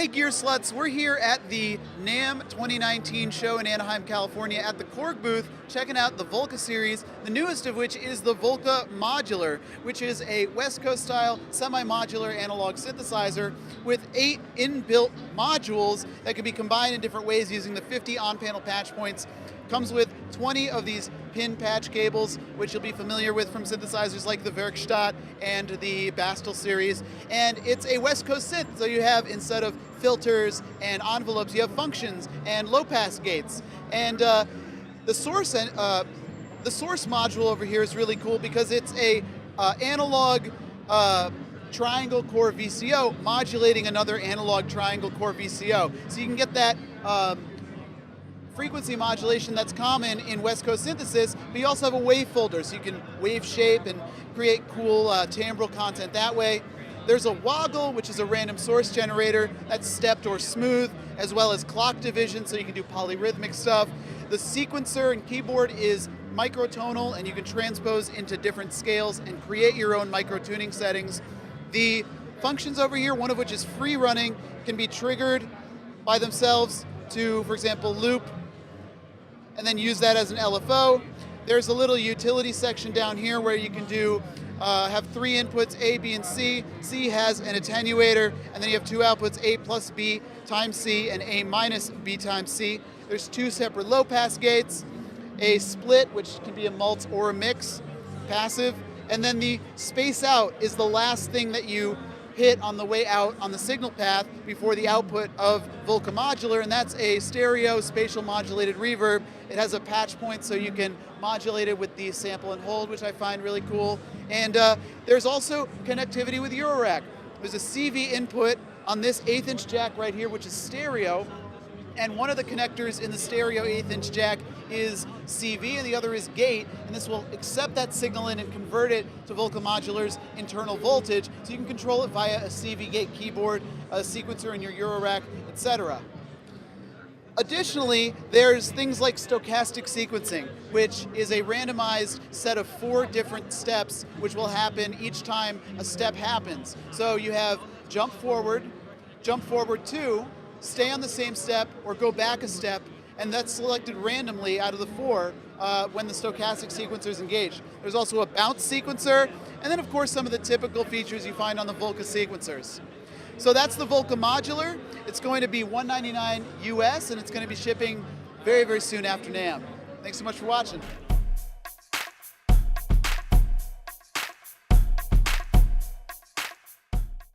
Hey Gearslutz, we're here at the NAMM 2019 show in Anaheim, California at the Korg booth, checking out the Volca series, the newest of which is the Volca Modular, which is a West Coast style semi-modular analog synthesizer with 8 inbuilt modules that can be combined in different ways using the 50 on-panel patch points. Comes with 20 of these pin patch cables, which you'll be familiar with from synthesizers like the Werkstatt and the Bastel series. And it's a West Coast synth, so you have, instead of filters and envelopes, you have functions and low-pass gates. And the source module over here is really cool because it's a analog triangle core VCO modulating another analog triangle core VCO. So you can get that frequency modulation that's common in West Coast synthesis, but you also have a wave folder, so you can wave shape and create cool timbral content that way. There's a woggle, which is a random source generator that's stepped or smooth, as well as clock division, so you can do polyrhythmic stuff. The sequencer and keyboard is microtonal, and you can transpose into different scales and create your own micro-tuning settings. The functions over here, one of which is free running, can be triggered by themselves to, for example, loop, and then use that as an LFO. There's a little utility section down here where you can do have 3 inputs, A, B, and C. C has an attenuator, and then you have 2 outputs, A plus B times C and A minus B times C. There's 2 separate low-pass gates, a split, which can be a mult or a mix, passive, and then the space out is the last thing that you hit on the way out on the signal path before the output of Volca Modular, and that's a stereo spatial modulated reverb. It has a patch point so you can modulate it with the sample and hold, which I find really cool. And there's also connectivity with Eurorack. There's a CV input on this 1/8 inch jack right here, which is stereo, and one of the connectors in the stereo 1/8 inch jack is CV and the other is gate, and this will accept that signal in and convert it to Volca Modular's internal voltage, so you can control it via a CV gate keyboard, a sequencer in your Eurorack, etc. Additionally, there's things like stochastic sequencing, which is a randomized set of 4 different steps which will happen each time a step happens. So you have jump forward 2, stay on the same step, or go back a step, and that's selected randomly out of the 4 when the stochastic sequencer is engaged. There's also a bounce sequencer, and then of course some of the typical features you find on the Volca sequencers. So that's the Volca Modular. It's going to be $199 US, and it's going to be shipping very, very soon after NAMM. Thanks so much for watching.